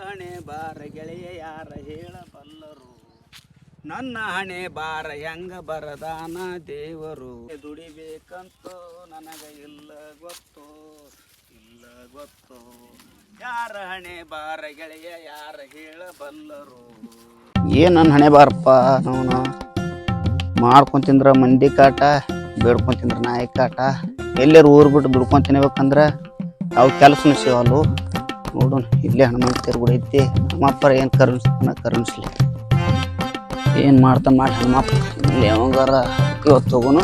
ಹಣೆ ಬಾರ ಗೆಳೆಯ ಯಾರ ಹೇಳಬಲ್ಲರು, ನನ್ನ ಹಣೆ ಬಾರ ಹೆಂಗ ಬರದಾನ ದೇವರು. ದುಡಿಬೇಕಂತೋ ನನಗ ಇಲ್ಲ ಗೊತ್ತು, ಇಲ್ಲ ಗೊತ್ತು. ಯಾರ ಹಣೆ ಬಾರ ಗೆಳೆಯ ಯಾರ ಹೇಳಬಲ್ಲರು. ಏನ್ ನನ್ನ ಹಣೆ ಬಾರಪ್ಪ, ನಾವು ಮಾಡ್ಕೊಂಡ್ ತಿಂದ್ರ ಮಂದಿ ಕಾಟ, ಬೇಡ್ಕೊಂಡ್ ತಿಂದ್ರ ನಾಯಿ ಕಾಟ. ಎಲ್ಲರೂ ಊರ್ ಬಿಟ್ಟು ದುಡ್ಕೊಂಡ್ ತಿನ್ಬೇಕಂದ್ರ ಅವು ಕೆಲಸನೂ ಸಿಗಲ್ಲು. ನೋಡೋಣ, ಇಲ್ಲೇ ಹನುಮಂತ ಕೂಡ ಐತಿ. ನಮ್ಮಪ್ಪರ ಏನು ಕರುಣಿಸ್ಲಿ, ಏನು ಮಾಡ್ತಾನೆ ಮಾಡಿ ಹನುಮಪ್ಪ. ಇಲ್ಲಿ ಯಾವಾಗಾರ ಇವತ್ತು ಹೋಗೋನು.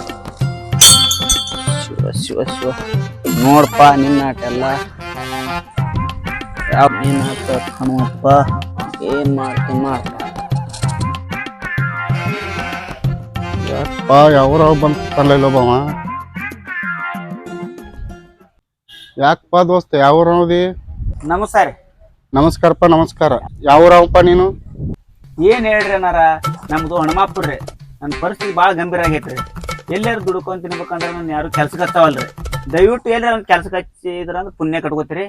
ಶಿವ ಶಿವ ಶಿವ. ನೋಡಪ್ಪ ನಿನ್ನ ಆಟ ಎಲ್ಲ ಯಾವ ನೀನು ಆಟ ಹನುಮಪ್ಪ. ಏನು ಮಾಡ್ತೀನಿ ಮಾಡ್ತ ಯಾಕಪ್ಪ ಯಾವ್ರ ಬಂತಲ್ಲ ಇಲ್ಲೊಬ್ಬವ. ಯಾಕಪ್ಪ ದೋಸ್ತ ಯಾವ್ರದಿ? ನಮಸ್ಕಾರ. ನಮಸ್ಕಾರಪ್ಪ ನಮಸ್ಕಾರ. ಯಾವ್ರವಪ್ಪ ನೀನು? ಏನ್ ಹೇಳ್ರಿ ಅನ್ನಾರ, ನಮ್ದು ಹನುಮಾಪುರ್ರಿ. ನನ್ನ ಪರಿಸ್ಥಿತಿ ಭಾಳ ಗಂಭೀರ ಆಗೈತ್ರಿ. ಎಲ್ಲಾರು ದುಡ್ಕೊಂಡ್ ತಿನ್ಬೇಕಂದ್ರೆ ನಾನು ಯಾರು ಕೆಲ್ಸಕ್ಕೆ ಹಚ್ಚಾವಲ್ರಿ. ದಯವಿಟ್ಟು ಎಲ್ಲಾರ ಒಂದು ಕೆಲ್ಸಕ್ಕೆ ಹಚ್ಚಿದ್ರ ಅಂದ್ರೆ ಪುಣ್ಯ ಕಟ್ಕೋತೀರಿ.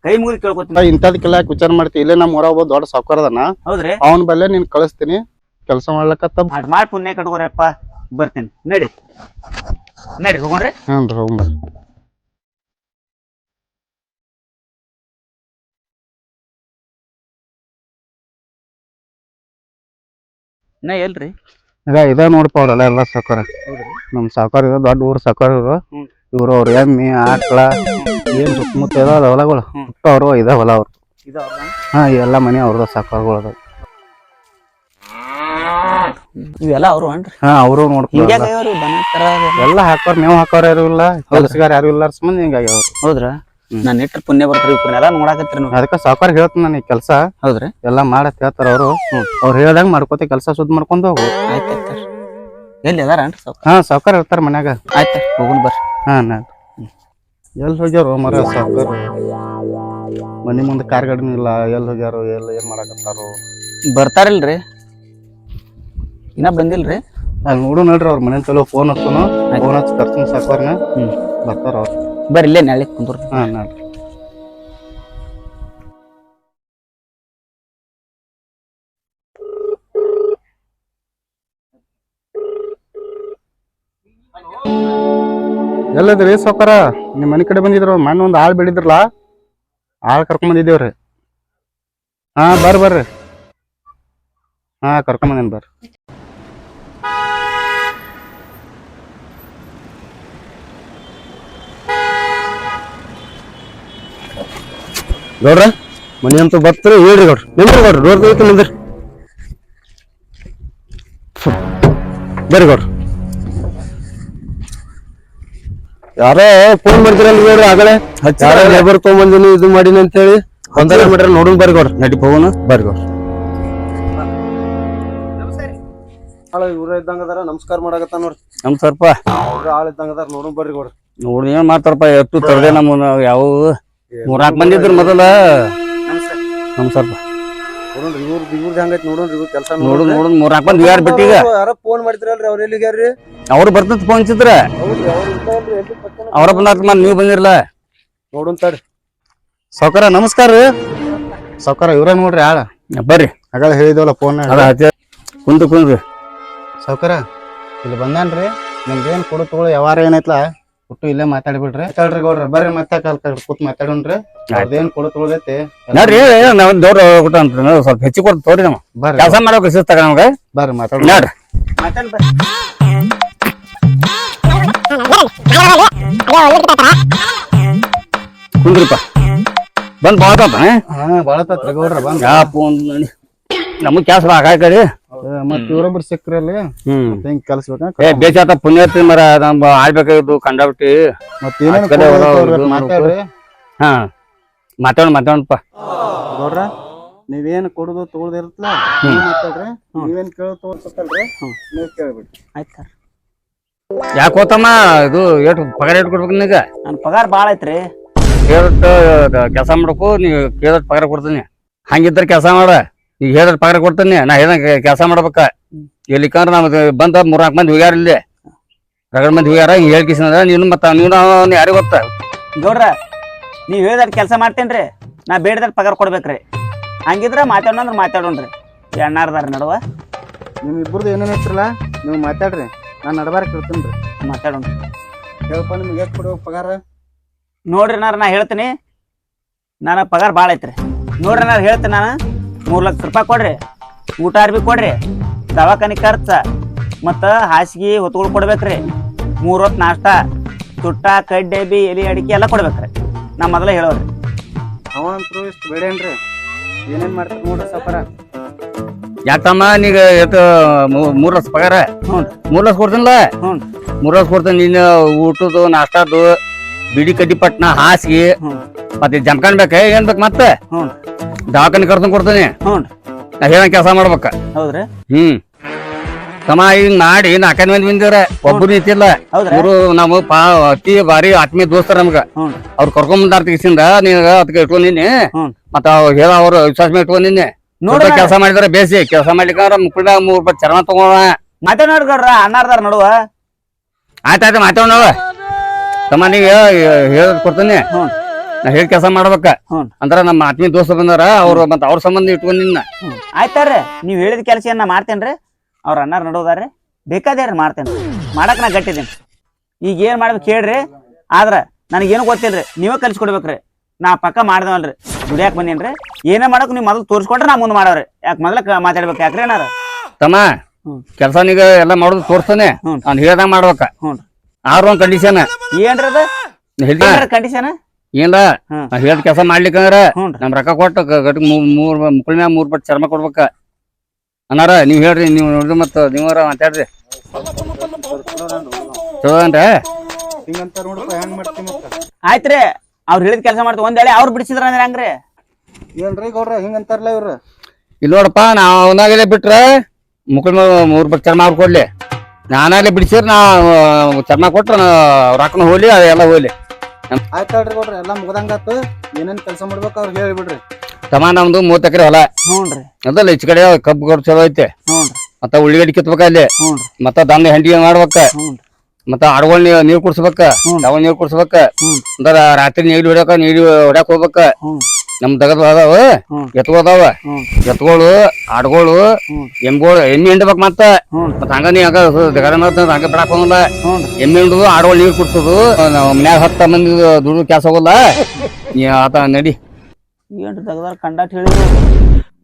ಕೈ ಮುಗಿದು ಕೇಳ್ಕೊತೀನಿ. ಇಂಥದಕ್ಕೆಲ್ಲ ಯಾಕೆ ವಿಚಾರ ಮಾಡ್ತಿ? ಇಲ್ಲೇ ನಮ್ಮ ಊರ ಒಬ್ಬ ದೊಡ್ಡ ಸಾವ್ಕಾರದನ. ಹೌದ್ರಿ? ಅವನ ಬಲ್ಲೆ ನೀನ್ ಕಳಿಸ್ತೀನಿ ಕೆಲಸ ಮಾಡ್ಲಕ್ಕ. ಮಾಡಿ ಪುಣ್ಯ ಕಟ್ಕೋರಪ್ಪ. ಬರ್ತೀನಿ, ನಡಿ ನಡಿ ಹೋಗೋಣ್ರಿ. ಹ್ಞೂ ಹೋಗ್ಬರ್ರಿ. ನಾ ಎಲ್ರಿ ಇದ ನೋಡಪ್ಪ, ಅವ್ರಲ್ಲ ಎಲ್ಲ ಸಾವ್ಕಾರ. ನಮ್ ಸಾವ್ಕಾರ ಇದ ದೊಡ್ಡ ಊರ್ ಸಾವ್ಕಾರ ಇವರು. ಇವ್ರು ಅವ್ರ ಎಮ್ಮಿ ಆಕಳ ಏನ್ ಸುತ್ತಮುತ್ತ ಇದಾವ ಹೊಲಗಳು ಅವ್ರು ಇದ ಹೊಲ ಅವ್ರು. ಹಾ ಎಲ್ಲ ಮನೆ ಅವ್ರದ ಸಾವ್ಕಾರಗಳು. ಇವೆಲ್ಲ ಅವರು ಅನ್ರಿ? ಹಾ ಅವರು ನೋಡ್ಕೊ ಎಲ್ಲ ಹಾಕೋರ್, ಮೇವ್ ಹಾಕೋರ್ ಯಾರು ಇಲ್ಲ, ಕೆಲಸಗಾರ ಯಾರು ಇಲ್ಲ ಸಂಬಂಧ ಹಿಂಗಾಗಿ ಅವ್ರು. ಹೌದ್ರಾ? ನಾನ್ ಇಟ್ರ ಪುಣ್ಯ ಬರ್ತಾರ ಇವ್ರನ್ನೆಲ್ಲ ನೋಡಾಕತ್ರಿ ನೀವು. ಅದಕ್ಕ ಸಾವ್ಕಾರ ಹೇಳ್ತೀನಿ ನನಗೆ ಕೆಲಸ. ಹೌದ್ರಿ? ಎಲ್ಲಾ ಮಾಡತ್ ಹೇಳ್ತಾರ ಅವ್ರು. ಅವ್ರು ಹೇಳ್ದಂಗ ಮಾಡ್ಕೋತಿ ಕೆಲಸ ಸುದ್ ಮಾಡ್ಕೊಂಡ್ ಹೋಗು. ಆಯ್ತ ಎಲ್ಲಿ ಅದಾರ ಅನ್ರಿ ಸಾವ್ಕಾರ? ಹಾ ಸಾವ್ಕಾರ ಇರ್ತಾರ ಮನ್ಯಾಗ. ಆಯ್ತ ಹೋಗುನ್ ಬರ್ರಿ. ಹಾ ನಾ ಎಲ್ಲಿ ಹೋಗ್ಯಾರ ಮರ ಸಾವ್ಕಾರ? ಮನಿ ಮುಂದೆ ಕಾರ್ ಗಾಡಿನೂ ಇಲ್ಲ. ಎಲ್ಲಿ ಹೋಗ್ಯಾರು, ಎಲ್ಲಿ ಏನ್ ಮಾಡಾಕತ್ತಾರು? ಬರ್ತಾರಿಲ್ರಿ? ಇನ್ನ ಬಂದಿಲ್ರಿ? ಅಲ್ಲಿ ನೋಡು ನೋಡ್ರಿ, ಅವ್ರ ಮನೆ ಚಲೋ ಫೋನ್ ಹಚ್ಚೋನು. ಫೋನ್ ಹಚ್ಚಿ ಕರ್ಸನ್ ಸಾಕೋರ್ನ ಬರ್ತಾರ ಅವ್ರು. ಬರ್ರಿ ಇಲ್ಲೇ ನಾಳೆ ಕುಂದ್ರು. ಹಾ ನಾಳೆ ಎಲ್ಲದ್ರಿ ಸಾವ್ಕಾರ? ನಿಮ್ ಮನೆ ಕಡೆ ಬಂದಿದ್ರು, ಮಣ್ಣು ಒಂದ್ ಆಳ್ ಬೆಳಿದ್ರಲ್ಲ, ಆಳ್ ಕರ್ಕೊಂಡ್ ಬಂದಿದ್ದೇವ್ರಿ. ಹಾ ಬರ್ರಿ. ಹಾ ಕರ್ಕೊಂಡ್ ಬಂದೇನ್ ಬರ್ರಿ. ಗೌಡ್ರ ಮನಿ ಅಂತ ಬರ್ತೀರಿ ಹೇಳ್ರಿ ಗೌಡ್ರ. ನಿಮ್ರಿ ಗೌಡ್ರ ರೋಡ್ ಐತಿ ನಿಂದ್ರಿ. ಬರ್ರಿ ಗೌಡ್ರ. ಯಾರೋ ಫೋನ್ ಮಾಡ್ತಿರಲ್ಲ ಗೌಡ್ರ, ಆಗಲೇ ಯಾರೋ ಲೇಬರ್ ತಗೊಂಬಂದಿನಿ ಇದು ಮಾಡೀನಿ ಅಂತ ಹೇಳಿ ಒಂದರ ಮಾಡ್ರಿ. ನೋಡೋಣ ಬರ್ರಿ ಗೌಡ್ರ, ನಡಿ ಹೋಗೋಣ ಬರ್ರಿ ಗೌಡ್ರ. ಇವ್ರ ಇದ್ದಂಗ ಅದಾರ, ನಮಸ್ಕಾರ ಮಾಡಕತ್ತ ನೋಡ್ರಿ. ನಮಸ್ಕಾರಪ್ಪ. ಆಳ್ ಇದ್ದಂಗ ಅದಾರ, ನೋಡೋಣ ಬರ್ರಿ ಗೌಡ್ರ. ನೋಡಿ ಏನ್ ಮಾಡ್ತಾರಪ್ಪ, ಎಷ್ಟು ತರದೆ ನಮ್ಮ ಯಾವ 3-4 ಮಂದಿ ಇದ್ರು ಮೊದಲ. ನಮಸ್ಕಾರಪ್ಪ. ನೋಡ್ರಿ ಇವ್ರದ್ದು ಹೆಂಗೈತಿ ನೋಡ್ರಿ. ಇವ್ರ ಕೆಲಸ ನೋಡು 3-4 ಮಂದಿ ಯಾರು ಬಿಟ್ಟಿಗ ಯಾರೋ ಫೋನ್ ಮಾಡ್ತಿರಲ್ರಿ, ಅವ್ರ ಎಲ್ಲಿಗ್ಯಾರ್ರಿ? ಅವ್ರು ಬರ್ತಂತ ಫೋನ್ ಹಚ್ಚಿದ್ರ. ಅವ್ರ ಬಂದ ನೀವು ಬಂದಿರಲ್ಲ. ನೋಡೋಣ ತಡ್ರಿ. ಸಾವ್ಕಾರ ನಮಸ್ಕಾರ ರೀ. ಸಾವ್ಕಾರ ಇವ್ರ ನೋಡ್ರಿ ಆಳ. ಬರ್ರಿ. ಆಗ ಹೇಳಿದವಲ್ಲ ಫೋನ್. ಕುಂದ್ರಿ ಸಾವ್ಕಾರ ಇಲ್ಲಿ ಬಂದಾನ್ರಿ. ನಿಮ್ದೇನ್ ಕೊಡು ತಗೊಳ್ಳೋ ವ್ಯವಹಾರ ಏನೈತ್ಲ ಒಟ್ಟು ಇಲ್ಲೇ ಮಾತಾಡ್ಬಿಡ್ರಿ. ಮಾತಾಡ್ರಿ ಗೌಡ್ರ, ಬರ್ರಿ ಮತ್ತೆ ಕೂತ್ ಮಾತಾಡೋಣ್ರಿ. ಅದೇನ್ ಕೊಡು ತಗೊಳೈತಿ ನೋಡ್ರಿ. ನಾವ್ ದೊಡ್ಡ ಊಟ ಅಂತ ಸ್ವಲ್ಪ ಹೆಚ್ಚು ಕೊಡ್ ತೋರಿ. ನಮ್ಮ ಬರ್ರಿ ಕೆಲಸ ಮಾಡೋಕೆ ಸಿಸ್ತಾಗ ನಮ್ಗೆ. ಬರ್ರಿ ಮಾತಾಡ್ರಿ. ನೋಡ್ರಿ ಕುಂದ್ರಿಪ್ಪ. ಬಂದ್ ಬಾಳ್ತಪ್ಪ. ಹಾ ಬಾಳತ್ರಿ ಗೌಡ್ರ ಬಂದ್. ನಮಗ್ ಕೆಲಸ ಹಾಕಿ ಮತ್ ಇವ್ರೊಬ್ರು ಸಿಕ್ಕ್ರಲ್ಲಿ ಹೆಂಗ್ ಕಲ್ಸ್ಬೇಕ ಬೇಚಾತ ಪುಣ್ಯ ಮರ ನಮ್ ಆಡ್ಬೇಕಾಗಿದ್ದು ಕಂಡಾಬಿಟ್ಟಿ. ಮಾತಾಡ್ರಿ. ಹಾ ಮಾತಾಡಪ್ಪ. ಗೌಡ್ರ ನೀವೇನ್ ಕೊಡುದು ತಗೊಳ್ದಿರತ್ಲ ಮಾತಾಡ್ರಿ. ನೀವೇನ್ ಕೇಳೋದು ತಗೊಳ್ಸತ್ತಲ್ರಿ ನೀವ್ ಕೇಳ್ಬಿಡ್ರಿ. ಆಯ್ತ. ಯಾಕೆ ಹೋತಮ್ಮ ಇದು ಎಷ್ಟು ಪಗಾರ ಎಷ್ಟು ಕೊಡ್ಬೇಕು ನಿನಗ? ನನ್ ಪಗಾರ ಬಾಳ ಐತ್ರಿ. ಕೇಳಟ್ ಕೆಲಸ ಮಾಡಕು, ನೀವು ಕೇಳಟ್ ಪಗಾರ ಕೊಡ್ತೀನಿ. ಹಂಗಿದ್ರ ಕೆಲಸ ಮಾಡ. ಈಗ ಹೇಳಿದ್ರ ಪಗಾರ ಕೊಡ್ತೀನಿ. ನಾ ಹೇಳ್ದಂಗ ಕೆಲಸ ಮಾಡ್ಬೇಕ. ಎಲ್ಲಿಕಂದ್ರ ನಮ್ದು ಬಂದ 3-4 ಮಂದಿ ಹೋಗ್ಯಾರ ಇಲ್ಲಿ. ರಗಡ ಮಂದಿ ಹೋಗ್ಯಾರ ಹೇಳ್ಕಿಸಿದ ನೀನು ಮತ್ತ ನೀವು ಯಾರಿಗೆ ಗೊತ್ತ ಗೌಡ್ರ ನೀವ್ ಹೇಳಿದ ಕೆಲಸ ಮಾಡ್ತೇನ್ರಿ ನಾ ಬೇಡದ ಪಗಾರ ಕೊಡ್ಬೇಕ್ರಿ ಹಂಗಿದ್ರ ಮಾತಾಡೋಣ ಮಾತಾಡೋಣ್ರಿ ಎಣ್ಣಾರ್ದಾರ ನಡುವ ನಿಮ್ ಇಬ್ಬರದು ಏನೇನು ಇರ್ತಿರಲ್ಲ ನೀವು ಮಾತಾಡ್ರಿ ನಾನು ನಡಬಾರಕ್ ಇರ್ತೀನಿ ರೀ ಮಾತಾಡೋಣ ಹೇಳಪ್ಪ ನಿಮ್ಗೆ ಎಷ್ಟು ಕೊಡುವ ಪಗಾರ ನೋಡ್ರಿ ನಾ ಹೇಳ್ತೀನಿ ನಾನು ಪಗಾರ ಭಾಳ ಐತ್ರಿ ನೋಡ್ರಿ ನಾನು ಹೇಳ್ತೀನಿ ನಾನು 3 ಲಕ್ಷ ರೂಪಾಯಿ ಕೊಡ್ರಿ ಊಟ ಅರ್ಬಿ ಕೊಡ್ರಿ ದವಾಖಾನಿ ಖರ್ಚ ಮತ್ತು ಹಾಸಿಗೆ ಹೊತ್ಗಳು ಕೊಡ್ಬೇಕ್ರಿ 3 ಹೊತ್ತು ನಾಷ್ಟ ತುಟ್ಟ ಕಡ್ಡೆ ಬಿ ಎಲಿ ಅಡಿಕೆ ಎಲ್ಲ ಕೊಡ್ಬೇಕ್ರಿ ನಾ ಮೊದಲೇ ಹೇಳೋರಿ ಅವಂತರು ಇಷ್ಟು ಬೇಡೇನ್ರಿ ಏನೇನ್ ಮಾಡ್ತಾರೆ ನೋಡ್ರಿ ಸಾವ್ಕಾರ ಯಾಕಮ್ಮ ನೀಗ ಎಷ್ಟು 3 ಲಕ್ಷ ಪಗಾರ ಹ್ಞೂ 3 ಲಕ್ಷ ಕೊಡ್ತೀನಿಲ್ಲ ಹ್ಞೂ 3 ಲಕ್ಷ ಕೊಡ್ತೀನಿ ನೀನು ಊಟದ್ದು ನಾಷ್ಟಾದ್ದು ಬಿಡಿ ಕಡ್ಡಿ ಪಟ್ನ ಹಾಸಿಗೆ ಹ್ಞೂ ಮತ್ತೆ ಜಮಖಾನ್ ಬೇಕ ಏನ್ ಬೇಕು ಮತ್ತೆ ಹ್ಞೂ ದವಾಖಾನಿ ಕರ್ಕೊಂಡ್ ಕೊಡ್ತೀನಿ ಹ್ಞೂ ನಾ ಹೇಳ ಕೆಲಸ ಮಾಡ್ಬೇಕ ಹೌದ್ರಿ ತಮ್ಮ ಹಿಂಗ್ ಮಾಡಿ 4 ಮಂದಿ ಬಂದಿರ ಒಬ್ಬರು ನಿಂತಿಲ್ಲ ಹೌದ್ರಾ? ಇವರು ನಾವು ಅತಿ ಭಾರಿ ಆತ್ಮೀಯ ದೋಸ್ತರ ನಮ್ಗ ಹ್ಞೂ ಅವ್ರು ಕರ್ಕೊಂಡ್ ಬಂದಾರ ತೆಗಿಸಿಂದ ನೀಗ ಅದಕ್ಕೆ ಇಟ್ಕೊಂಡಿನಿ ಹ್ಞೂ ಮತ್ತ ಹೇಳ ಅವ್ರ ವಿಶ್ವಾಸ ಮೇಲೆ ಇಟ್ಕೊಂಡಿನಿ ನೋಡ್ರಿ ಕೆಲಸ ಮಾಡಿದಾರೆ ಬೇಸಿ ಕೆಲಸ ಮಾಡ್ಲಿಕ್ಕ ಮುಕ್ಕಳ 3 ರೂಪಾಯಿ ಚರ್ಮ ತಗೋಣ ಮಾತಾಡ್ರಿ ಅಣ್ಣಾರ್ದಾರ ನಡುವ ಆಯ್ತಾಯ್ತು ಮಾತಾಡ ತಮ್ಮ ನೀಗ ಹೇಳದ್ ಕೊಡ್ತೀನಿ ಹ್ಞೂ ನಾ ಹೇಳಿ ಕೆಲಸ ಮಾಡ್ಬೇಕ ಹ್ಞೂ ಅಂದ್ರ ನಮ್ಮ ಆತ್ಮೀಯ ದೋಸ್ತ ಬಂದಾರ ಅವ್ರು ಮತ್ತ ಅವ್ರ ಸಂಬಂಧ ಇಟ್ಕೊಂಡಿನ ಆಯ್ತಾರ್ರಿ ನೀವು ಹೇಳಿದ ಕೆಲಸ ಏನ್ ನಾ ಮಾಡ್ತೇನ್ರಿ ಅವ್ರ ಅಣ್ಣಾರ್ ನಡುವದಾರ್ರಿ ಬೇಕಾದ್ರಿ ಮಾಡ್ತೇನೆ ಮಾಡಕ್ ನಾ ಗಟ್ಟಿದ್ದೀನಿ ಈಗ ಏನ್ ಮಾಡ್ಬೇಕು ಹೇಳ್ರಿ ಆದ್ರ ನನಗೇನು ಗೊತ್ತಿಲ್ರಿ ನೀವೇ ಕಲ್ಸ್ಕೊಡ್ಬೇಕ್ರಿ ನಾ ಪಕ್ಕ ಮಾಡ್ದವಲ್ರಿ ದುಡಿಯಾಕ ಬಂದೇನ್ರಿ ಏನೇ ಮಾಡಕ್ ನೀವು ಮೊದಲು ತೋರಿಸ್ಕೊಟ್ರೆ ನಾ ಮುಂದೆ ಮಾಡವ್ರಿ ಯಾಕೆ ಮೊದಲ ಮಾತಾಡ್ಬೇಕು ಯಾಕ್ರಿ ಏನಾರ ತಮ್ಮ ಹ್ಮ್. ಕೆಲಸ ನೀಗ ಎಲ್ಲಾ ಮಾಡೋದು ತೋರ್ಸ್ತಾನೆ ಹ್ಞೂ ನಾನು ಹೇಳ್ದಂಗ ಮಾಡ್ಬೇಕ ಹ್ಞೂ ಆದ್ರ ಒಂದ್ ಕಂಡೀಷನ್ ಏನ್ರಿ ಅದ ಕಂಡೀಷನ್ ಏನಿಲ್ಲ ಹ್ಮ್. ನಾ ಹೇಳ್ದ ಕೆಲಸ ಮಾಡ್ಲಿಕ್ಕಂದ್ರ ಹ್ಞೂ ನಮ್ ರೊಕ್ಕ ಕೊಟ್ಟು ಗಟ್ಟಿ ಮುಕ್ಕಳ ಮ್ಯಾಗ 3 ಪಟ್ಟು ಚರ್ಮ ಕೊಡ್ಬೇಕ ಅನ್ನಾರ ನೀವ್ ಹೇಳ್ರಿ ನೀವ್ ನೋಡ್ರಿ ಮತ್ತ ನೀವರ ಮಾತಾಡ್ರಿ ಚಲೋ ಅನ್ರಿ ಹಿಂಗಂತ ನೋಡಪ್ಪ ಹೆಂಗ್ ಮಾಡ್ತೀನಿ ಮತ್ತ ಆಯ್ತ್ರಿ ಅವ್ರು ಹೇಳಿದ ಕೆಲಸ ಮಾಡ್ತೀವಿ ಒಂದ್ ವೇಳೆ ಅವ್ರು ಬಿಡಿಸಿದ್ರ ಅಂದ್ರೆ ಹಂಗ್ರಿ ಏನ್ರಿ ಗೌಡ್ರ ಹಿಂಗಂತಾರಲ್ಲ ಇವ್ರು ಇಲ್ಲಿ ನೋಡಪ್ಪ ನಾವ್ ಅವನಾಗಲೇ ಬಿಟ್ರ ಮುಕ್ಕಳ 3 ಪಟ್ಟು ಚರ್ಮ ಅವ್ರು ಕೊಡ್ಲಿ ನಾನಾಗಲೇ ಬಿಡಿಸಿದ್ರ ನಾ ಚರ್ಮ ಕೊಟ್ರ ರೊಕ್ಕನ ಹೋಗ್ಲಿ ಅದೆಲ್ಲ ಹೋಗ್ಲಿ ಆಯ್ತಾಳ್ರಿ ಗೌಡ್ರ ಎಲ್ಲಾ ಮುಗ್ದಂಗಾತು ಏನೇನ್ ಕೆಲಸ ಮಾಡ್ಬೇಕು ಅವ್ರಿಗೆ ಹೇಳ್ಬಿಡ್ರಿ ತಮ್ಮ ನಮ್ದು 30 ಎಕರೆ ಹೊಲ ಹ್ಞೂನ್ರಿ ಅದಲ್ಲ ಈಚ ಕಡೆ ಕಬ್ಬು ಗೊಬ್ಬರ ಚಲೋ ಐತೆ ಹ್ಞೂನ್ರಿ ಮತ್ತ ಉಳ್ಳಿಗಡ್ಡಿ ಕಿತ್ಬೇಕ ಅಲ್ಲಿ ಹ್ಞೂನ್ರಿ ಮತ್ತ ದಂಡ ಹೆಂಡಿಗೆ ಮಾಡ್ಬೇಕ ಹ್ಞೂನ್ರಿ ಮತ್ತ ಆಡ್ಗೊಳ್ ನೀರ್ ಕುಡ್ಸ್ಬೇಕ ಡವಲ್ ನೀರ್ ಕುಡ್ಸ್ಬೇಕ ಹ್ಞೂ ಅಂದ್ರ ರಾತ್ರಿ ನೀಡಿ ಹೊಡ್ಯಾಕ ಹೋಗ್ಬೇಕ ಹ್ಞೂ ನಮ್ ದಗದ ಅದಾವ ಹ್ಞೂ ಎತ್ಗಳು ಅದಾವ ಹ್ಞೂ ಎತ್ಗಳು ಆಡ್ಗಳು ಹ್ಞೂ ಎಮ್ಮಿಗಳು ಎಮ್ಮಿ ಹಿಂಡ್ಬೇಕ್ ಮತ್ತ ಹ್ಞೂ ಮತ್ತ ಹಂಗ ನೀ ಹಂಗ ದಗದ ಹಂಗ ಬಿಡಾಕ್ ಹೋಗಲ್ಲ ಹ್ಞೂನ್ರಿ ಎಮ್ಮಿ ಹಿಂಡುದು ಆಡ್ಗೊಳ್ ನೀರ್ ಕುಡ್ಸೋದು ಮನ್ಯಾಗ 10 ಮಂದಿ ದುಡ್ಡು ಕೆಲಸ ಹೋಗಲ್ಲ ನೀ ಆತ ನಡಿ ಏನ್ರಿ ತೆಗ್ದಾರ ಕಂಡಾಟ್ ಹೇಳಿದ್ರು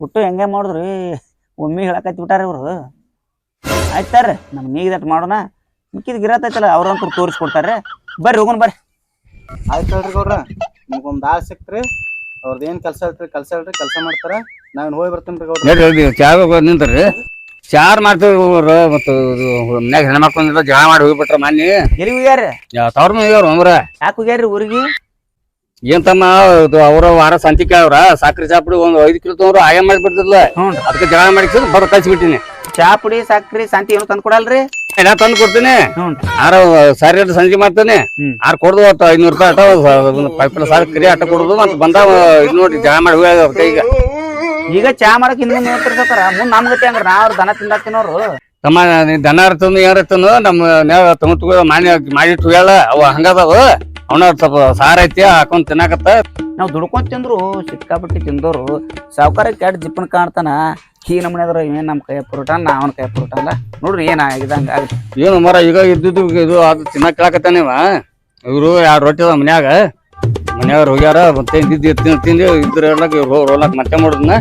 ಒಟ್ಟು ಹೆಂಗೆ ಮಾಡಿದ್ರಿ ಒಮ್ಮೆ ಹೇಳಕತ್ತಿ ಬಿಟ್ಟಾರ ಇವ್ರು ಆಯ್ತಾರ್ರಿ ನಮ್ಗೆ ನೀಗಿದಟ್ಟು ಮಾಡೋಣ ಮಿಕ್ಕಿದ ಗಿರಾತೈತಲ್ಲ ಅವ್ರಂತೂ ತೋರಿಸ್ಕೊಡ್ತಾರೆ ಬರ್ರಿ ಹೋಗೋಣ ಬರ್ರಿ ಆಯ್ತಾಳ್ರಿ ಗೌಡ್ರ ನಿಮ್ಗೊಂದ್ ಆಳ್ ಸಿಕ್ತ್ರಿ ಅವ್ರದ್ದು ಏನ್ ಕೆಲಸ ಹೇಳ್ರಿ ಕೆಲಸ ಮಾಡ್ತಾರ ನಾವ್ ಹೋಗಿ ಬರ್ತೀನಿ ಗೌಡ್ರ ನಡ್ರಿ ಚಾಗ ನಿಂತ್ರಿ ಚಾರ್ ಮಾಡ್ತೀವಿ ಮತ್ತ ಮನ್ಯಾಗ ಹೆಣ್ಣ ಮಕ್ಳು ಜಗಳ ಮಾಡಿ ಹೋಗ್ಬಿಟ್ರ ಮನ್ನಿ ಎಲ್ಲಿ ಹೋಗ್ಯಾರ ತವ್ರ ಹೋಗ್ಯಾರ ಅಂದ್ರ ಯಾಕೆ ಹೋಗ್ಯಾರ್ರಿ ಊರಿಗೆ ಏನ್ ತಮ್ಮ ಅವ್ರ ವಾರ ಸಂತಿ ಕೇಳವ್ರ ಸಾಕ್ರಿ ಚಾಪುಡಿ ಒಂದ್ 5 ಕಿಲೋ ತಗೊಂಡ್ರು ಆಯ ಮಾಡಿಬಿಡ್ತಿರ್ಲ ಹ್ಞೂ ಅದಕ್ಕೆ ಜಗಳ ಮಾಡಿ ಬರ ಕಳ್ಸಿಬಿಟ್ಟಿನಿ ಚಾ ಪುಡಿ ಸಕ್ರಿ ಸಂತಿ ಏನು ತಂದು ಕೊಡಲ್ರಿ ಎಲ್ಲ ತಂದು ಕೊಡ್ತೀನಿ ಹ್ಞೂ ಆರ ಸಾರಿ ಸಂಜೆ ಮಾಡ್ತೇನೆ ಹ್ಮ್. ಆರ್ ಕೊಡುದು 500 ರೂಪಾಯಿ ಅಟ ಪೈಪಲ್ ಸಾಕ್ರಿ ಅಟ ಕೊಡುದು ಮತ್ತ ಬಂದ ಇದು ನೋಡಿ ಜಗಳ ಮಾಡಿ ಹೋಗ್ಯಾರ ಕೈಗ ಈಗ ಚಾ ಮಾಡಕ್ ಹಿಂದ್ ಮುಂದೆ ನೋಡ್ತಿರ್ತಾರ ಮುಂದ್ ನಮ್ ಗತಿ ಹಂಗ್ರ ನಾ ಅವ್ರ ದನ ತಿಂದಾಕ್ತಿನವ್ರು ತಮ್ಮ ದನ ಇರ್ತನು ಏನಿರ್ತನು ನಮ್ಮ ತಮ್ಮ ಮಾಡಿಟ್ಟು ಹೋಗ್ಯಾಳ ಅವ ಹಂಗದಾವ ಅವನ ಸ್ವಲ್ಪ ಸಾರ ಐತಿ ಹಾಕೊಂಡ್ ತಿನ್ನಾಕತ್ತ ನಾವ್ ದುಡ್ಕೊಂಡ್ ತಿಂದ್ರು ಸಿಕ್ಕಾಪಟ್ಟಿ ತಿಂದವ್ರು ಸಾವ್ಕಾರ ಕೆಟ್ಟ ಜಿಪ್ಪನ್ ಕಾಣ್ತಾನ ಈ ನಮ್ಮನೆ ಅದ್ರ ಏನ್ ನಮ್ ಕೈ ಪುರುಟಾನ ನಾ ಅವನ ಕೈ ಪುರುಟಲ್ಲ ನೋಡ್ರಿ ಏನ ಇದಂಗ ಆಗುತ್ತೆ ಏನು ಮರ ಈಗ ಇದ್ದುದು ಇದು ಅದು ತಿನ್ನಕ್ ಕೇಳಕತ್ತಾನಿವ ಇವ್ರು 2 ರೊಟ್ಟಿ ಅದ ಮನ್ಯಾಗ ಹೋಗ್ಯಾರ ಮತ್ತೆ ತಿಂದು ಇದ್ರ ರೋಲಕ್ ಮತ್ತೆ ಮಾಡೋದನ್ನ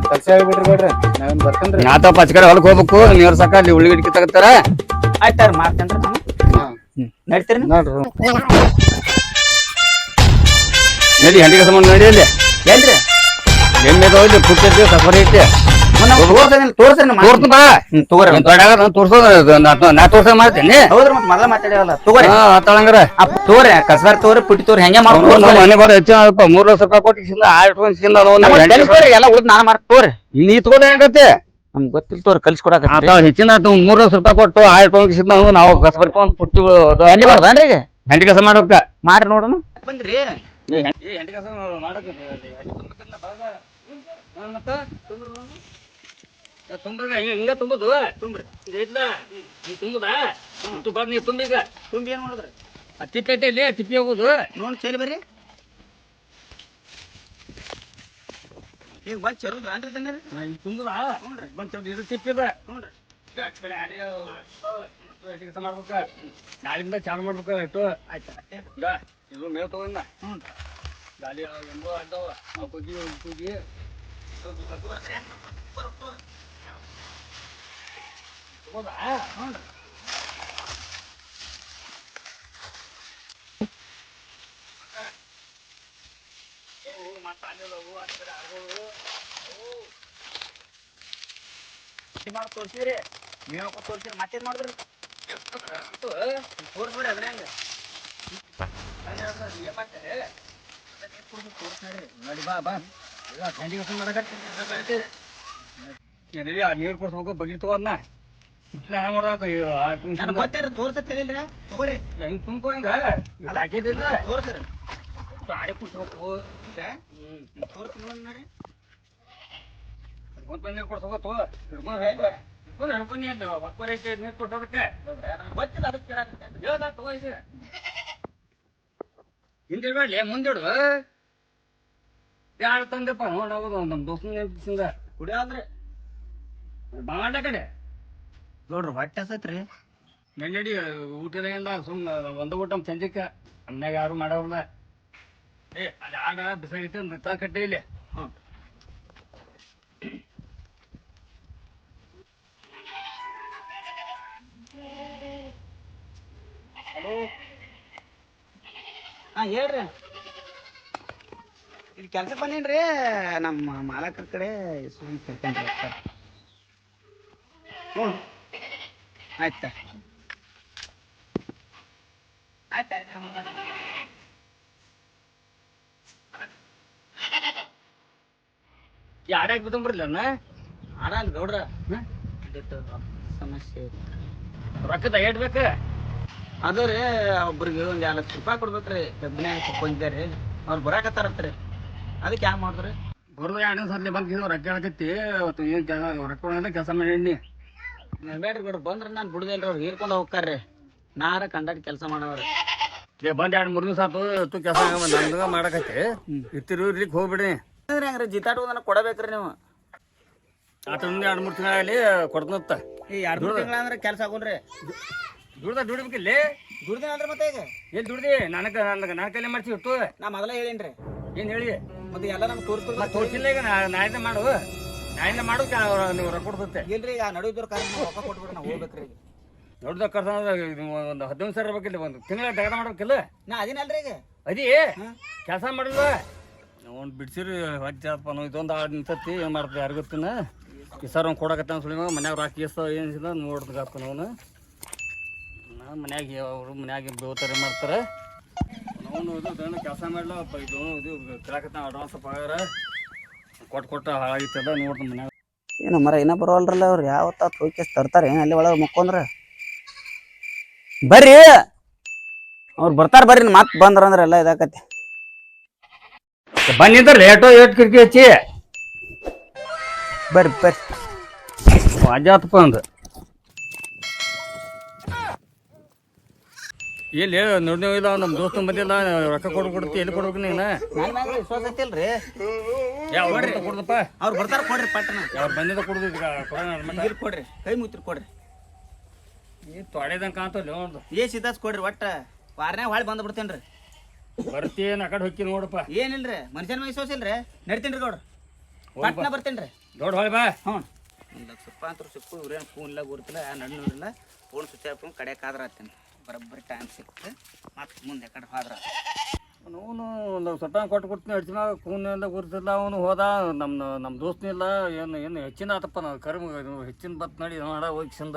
ಕೆಲಸ ಹೇಳ್ಬಿಡ್ರಿ ಗೌಡ್ರ ನಾವೇನ್ ಬರ್ತೇನ್ರಿ ನಾತಪ್ಪ ಆಚ ಕಡೆ ಹೊಲಕ್ ಹೋಗ್ಬೇಕು ನೀರ್ ಸಾಕ ಅಲ್ಲಿ ಉಳ್ಳಿಗಡ್ಡಿ ಕಿತ್ತಾಕತ್ತಾರ ಆಯ್ತಾರ ಮಾಡ್ತೇನ್ರಿ ನಾನು ನಡ್ತೀರಿ ನೋಡ್ರಿ ನಡಿ ಹಂಡಿ ಕೆಲಸ ಮಾಡಿ ನಡಿ ಅಲ್ಲಿ ಎಲ್ರಿ ಎಮ್ಮೆ ಹೋಗಿ ಪುಟ್ಟೈತಿ ಸಫರ್ ಐತಿ ತೋರ್ಸ್ರಿ ತೋರ್ತು ಬಾ ತಗೋರಿ ತೋರ್ಸೋದು ನಾ ತೋರ್ಸ ಮಾಡ್ತೇನೆ ಹೌದ್ರಿ ಮತ್ ಮೊದಲ ಮಾತಾಡ್ಯಾವಲ್ಲ ತಗೋರಿ ಆತಳಂಗ್ರ ತಗೋರಿ ಕಸ್ಬಾರ್ ತಗೋರಿ ಪುಟ್ಟಿ ತೋರಿ ಹೆಂಗೆ ಮಾಡ್ಬೋದು ಮನೆ ಬರ ಹೆಚ್ಚು 3 ಲಕ್ಷ ರೂಪಾಯಿ ಕೊಟ್ಟು ಎಲ್ಲ ಉಳಿದ್ ನಾನು ಮಾರ್ಕ್ ತಗೋರಿ ನೀ ತಗೊಂಡ ಹೆಂಗತ್ತೆ ನಮ್ಗೆ ಗೊತ್ತಿಲ್ಲ ತೋರಿ ಕಲ್ಸ್ಕೊಡಕ ಹೆಚ್ಚಿನ 3 ಲಕ್ಷ ರೂಪಾಯಿ ಕೊಟ್ಟು ಆಯ್ತು ನಾವು ಕಸ್ಬರ್ಕೊಂಡ್ ಪುಟ್ಟಿ ಎಲ್ಲಿ ಬರ್ದಾನ್ರಿ ಈಗ ಹೆಂಡಿ ಕೆಲಸ ಮಾಡ್ಬೇಕ ಮಾಡ್ರಿ ನೋಡೋಣ ಬಂದ್ರಿ ತುಂಬ್ರಿ ಹಿಂಗ ತುಂಬುದು ತುಂಬ್ರಿ ಇಲ್ಲ ನೀ ತುಂಬುದಾ ಬಂದ್ ನೀ ತುಂಬೀಗ ತುಂಬಿ ಏನು ಮಾಡಿದ್ರಿ ತಿಪ್ಪೆ ಇಲ್ಲಿ ತಿಪ್ಪಿ ಹೋಗುದು ನೋಡಿ ಚೇಲಿ ಬರ್ರಿ ಈಗ ಬಂದು ಚರುದು ಅನ್ರಿ ತಂದ್ರಿ ತುಂಬುದಾ ನೋಡ್ರಿ ಬಂದ್ ಇದು ತಿಪ್ಪಿದ ನೋಡ್ರಿ ಕೆಲಸ ಮಾಡ್ಬೇಕ ನಾಳಿಂದ ಚಾಲು ಮಾಡ್ಬೇಕು ಆಯ್ತು ಆಯ್ತಾ ಇದು ಮೇವ್ ತಗೊಂಡ ಹ್ಞೂ ಗಾಲಿ ಎಂಬೋ ಅದಾವ ಅವು ಕೂಗಿ ತಗೋದಾ ಹ್ಞೂ ಮಾಡಿ ತೋರಿಸಿದ್ರಿ ನೀವು ತೋರಿಸಿರಿ ಮತ್ತೇನು ಮಾಡಿದ್ರಿ ತೋರಿಸ್ಬಿಡಿ ಅದ್ರ ಹೆಂಗೆ ನೋಡಿ ಬಾ ಬಾ ಇಲ್ಲ ಸಂಜೆ ಕೆಲಸ ಮಾಡಕತ್ತಿ ನೀರು ಕೊಡ್ಸ್ಬೇಕು ಬಗ್ಗಿ ತಗೋದ್ನ ನಾನು ಗೊತ್ತೇರಿ ತೋರ್ಸತ್ತಿಲ್ಲ ತಗೋರಿ ಹೆಂಗ್ ತುಂಬ್ಕೊ ಹಿಂಗ ಹಾಕಿದ್ದಿಲ್ಲ ತೋರ್ಸ್ರಿ ಗಾಡಿ ಕುಟ್ಬೇಕು ತೋರ್ಸಿ ನೋಡಿ ನೀರು ಕೊಡ್ಸ್ಬೇಕು ತಗೋ ಹಿಡ್ಕೊಂಡು ಒಬ್ಬರೈತೆ ನೀರು ಕೊಟ್ಟೋದಕ್ಕೆ ಗೊತ್ತಿಲ್ಲ ಅದಕ್ಕೆ ಹೇಳ್ದ ತಗೋ ಇದು ಹಿಂದಿಡ್ಬೇಡ್ಲಿ ಮುಂದಿಡು ಯಾರು ತಂದೆಪ್ಪ ನೋಡೋದು ನಮ್ಮ ದೋಸ್ತನ ಕುಡಿಯೋದ್ರಿ ಬಾಂಡ ಕಡೆ ನೋಡ್ರಿ ಹೊಟ್ಟೆ ಹಸತ್ರಿ ನೆನ್ನಡಿ ಊಟದಿಂದ ಸುಮ್ಮನೆ ಒಂದು ಊಟ ಸಂಜೆಕ ಅನ್ನಾಗ ಯಾರು ಮಾಡೋಲ್ಲ ಏ ಅಲ್ಲಿ ಆಗ ಬಿಸಾಗಿತ್ತು ನೃತ್ತ ಕಟ್ಟೆ ಇಲ್ಲಿ ಹ್ಞೂ ಹಲೋ ಹಾಂ ಹೇಳ್ರಿ ಇಲ್ಲಿ ಕೆಲ್ಸಕ್ಕೆ ಬಂದೀನಿ ನಮ್ಮ ಮಾಲಕರ ಕಡೆ ಸುಮ್ಮನೆ ಕೇಳ್ಕೊಂಡ್ರಿ ಸರ್ ಹ್ಞೂ ಆಯ್ತಾ ಆಯ್ತು ಯಾರ್ಯಾಕೆ ಬಿತ್ತಂಬರ್ಲಿಲ್ಲ ಆಡಲ್ಲ ಗೌಡ್ರ ಸಮಸ್ಯೆ ರೊಕ್ಕದ ಏಟ್ಬೇಕು ಅದು ರೀ ಒಬ್ರಿಗೆ ಒಂದು 2 ಲಕ್ಷ ರೂಪಾಯಿ ಕೊಡ್ಬೇಕ್ರಿ ಕಬ್ಬಿನಾಗ ತಗೊಂಡಿದ್ದಾರೆ ಅವ್ರು ಬರಾಕತ್ತಾರತ್ರಿ ಅದಕ್ಕೆ ಹ್ಯಾಂಗ ಮಾಡಿದ್ರಿ ಬರೋದು 2 ಸರ್ಲಿ ಬಂದು ರೊಕ್ಕ ಹೇಳಕತ್ತಿ ಅವತ್ತು ಏನು ರೊಕ್ಕ ಕೆಲಸ ಮಾಡೀನಿ ಬೇಡ್ರಿ ಗೌಡ್ರ ಬಂದ್ರೆ ನಾನು ಬಿಡುದಿಲ್ಲ ಅವ್ರು ಹೀರ್ಕೊಂಡು ಹೋಗ್ತಾರ್ರಿ ನಾರ ಕಂಡಾಡಿ ಕೆಲಸ ಮಾಡವ್ರಿ ಬಂದು 2-3 ದಿವಸ ಆತು ಕೆಲಸ ನಂದು ಮಾಡಕತ್ತಿ ಇರ್ಲಿಕ್ಕೆ ಹೋಗ್ಬಿಡಿ ಅಂದ್ರೆ ಹೆಂಗ್ರಿ ಜಿತಾಟೋದನ್ನ ಕೊಡಬೇಕ್ರಿ ನೀವು ಆತನಿಂದ 2-3 ತಿಂಗಳಲ್ಲಿ ಕೊಡ್ತನತ್ತ ಈ 2 ತಿಂಗಳ ಅಂದ್ರೆ ಕೆಲಸ ಆಗೋಲ್ರಿ ದುಡ್ಬೇಕಿಲ್ಲ ದುಡ್ದಿನ ಅಂದ್ರೆ ಮತ್ತೆ ಈಗ ಎಲ್ಲಿ ದುಡ್ದಿ ನನ್ನ ಕೈಲೇ ಮಾಡ್ಸಿ ಇಟ್ಟು ನಾ ಮೊದಲೇ ಹೇಳಿನ್ರಿ ಏನು ಹೇಳಿ ಮತ್ತೆ ಎಲ್ಲ ನಮ್ಗೆ ತೋರಿಸ್ಕೊಡ್ಬೇಕು ತೋರಿಸಿಲ್ಲ ಈಗ ನಾಳೆ ಮಾಡು ನೀವು ರೊಕ್ಕ ಕೊಡ್ತತ್ತೆ ಇಲ್ರಿ ಈಗ ನಡುವಿದ್ರ ಕಾರಣ ರೊಕ್ಕ ಕೊಟ್ಬಿಡ್ರಿ ನಾವು ಹೋಗ್ಬೇಕ್ರಿ ಈಗ ದೊಡ್ಡ ಖರ್ಚು ಒಂದು 15 ಸಾವಿರ ಇರ್ಬೇಕಿಲ್ಲ ಒಂದು ತಿಂಗಳ ತಗದ ಮಾಡ್ಬೇಕಿಲ್ಲ ನಾ ಅದಿನಲ್ರಿ ಈಗ ಅದಿ ಕೆಲಸ ಮಾಡಿಲ್ವ ಅವ್ನು ಬಿಡ್ಸಿರಿ ಹಚ್ಚಪ್ಪ ನಾವು ಇದೊಂದು 2 ನಿಂತತ್ತಿ ಏನು ಮಾಡ್ತೀವಿ ಯಾರು ಗೊತ್ತಿನ ಈ ಸರ್ ಅವ್ನು ಕೊಡಕತ್ತ ಸುಳಿ ಮನ್ಯಾಗ ರಾಕಿ ಎಸ್ತಾವ ಏನಿಲ್ಲ ನೋಡ್ದಪ್ಪ ನಾವು ಮನ್ಯಾಗ ಅವರು ಮನ್ಯಾಗ ಬೇವ್ತಾರೆ ಮಾಡ್ತಾರೆ ಅವನು ಇದು ದಣ್ಣ ಕೆಲಸ ಮಾಡ್ಲಪ್ಪ ಇದು ಕೇಳಕತ್ತ ಅಡ್ವಾನ್ಸ್ ಪಗಾರ ಕೊಟ್ಟು ಹಾಳಾಗಿತ್ತದ ನೋಡ್ದು ಮನ್ಯಾಗ ಏನು ಮರ ಏನ ಬರೋಲ್ರಲ್ಲ ಅವ್ರು ಯಾವತ್ತ ಹೋಗಿ ತರ್ತಾರೆ ಏನು ಅಲ್ಲಿ ಒಳಗೆ ಮುಕ್ಕೊಂಡ್ರ ಬರ್ರಿ ಅವ್ರು ಬರ್ತಾರ ಬರ್ರಿ ಮತ್ತೆ ಬಂದ್ರ ಎಲ್ಲ ಇದಾಕತಿ ಬಂದಿದ್ರೆ ಲೇಟೋ ಕಿಟಕಿ ಹಚ್ಚಿ ಬರ್ರಿ ಬರ್ರಿ ವಾಜಾತಪ್ಪ ಅಂದ ಎಲ್ಲಿ ನೋಡಿ ಇಲ್ಲ ನಮ್ಮ ದೋಸ್ತ ಬಂದಿಲ್ಲ ರೊಕ್ಕ ಕೊಡ್ತಿ ಎಲ್ಲಿ ಕೊಡ್ಬೇಕು ನೀನು ನನ್ನ ಮ್ಯಾಗ ವಿಶ್ವಾಸ ಐತಿಲ್ರಿ ಯಾವ ಕೊಡ್ದಪ್ಪ ಅವ್ರು ಬರ್ತಾರ ಕೊಡ್ರಿ ಪಟ್ಟಣ ಅವ್ರು ಬಂದಿದ್ದ ಕೊಡುದು ನೀರು ಕೊಡ್ರಿ ಕೈ ಮುತ್ತಿರ್ ಕೊಡ್ರಿ ಈ ತೊಡೆದಂಗೆ ಕಾಣ್ತಲ್ಲ ಒಂದು ಸಿದ್ದಾಸ್ ಕೊಡ್ರಿ ಒಟ್ಟ ವಾರನ್ಯಾಗ ಹೊಳ್ಳಿ ಬಂದು ಬಿಡ್ತೇನ್ರಿ ಬರ್ತೀನ ಆ ಕಡೆ ಹೊಕ್ಕಿ ನೋಡಪ್ಪ ಏನಿಲ್ರಿ ಮನುಷ್ಯನ ಮೇಲೆ ವಿಶ್ವಾಸ ಇಲ್ರಿ ನಡಿತೇನ್ರಿ ಗೌಡ್ರ ಪಟ್ನ ಬರ್ತೇನ್ರಿ ದೊಡ್ಡ ಹೊಳೆ ಬಾ ಹ್ಞೂ 1 ಲಕ್ಷ ರೂಪಾಯಿ ಅಂತ ಸಿಕ್ಕು ಇವ್ರೇನು ಫೋನ್ ಇಲ್ಲ ಗುರುತಿಲ್ಲ ನಡಿ ನೋಡಿಲ್ಲ ಫೋನ್ ಸ್ವಿಚ್ ಆಫ್ ಕಡೆಯಾದ್ರೆ ಆತೇನೆ ಬರೋಬ್ಬರಿ ಟೈಮ್ ಸಿಕ್ತು ಮತ್ತೆ ಮುಂದೆ ಕಡೆ ಹೋದ್ರ ಅವನು ಒಂದು ಸೊಟ್ಟ ಕೊಡ್ತೀನಿ ಅಡ್ಚಿನ ಫೋನ್ ಎಲ್ಲ ಗುರುತಿಲ್ಲ ಅವನು ಹೋದ ನಮ್ಮ ದೋಸ್ತನಿಲ್ಲ ಏನು ಹೆಚ್ಚಿನ ಆತಪ್ಪ ನಾವು ಕರ್ಮ ಹೆಚ್ಚಿನ ಬತ್ ನಡಿ ಮಾಡ ಹೋಗಿ ಚಂದ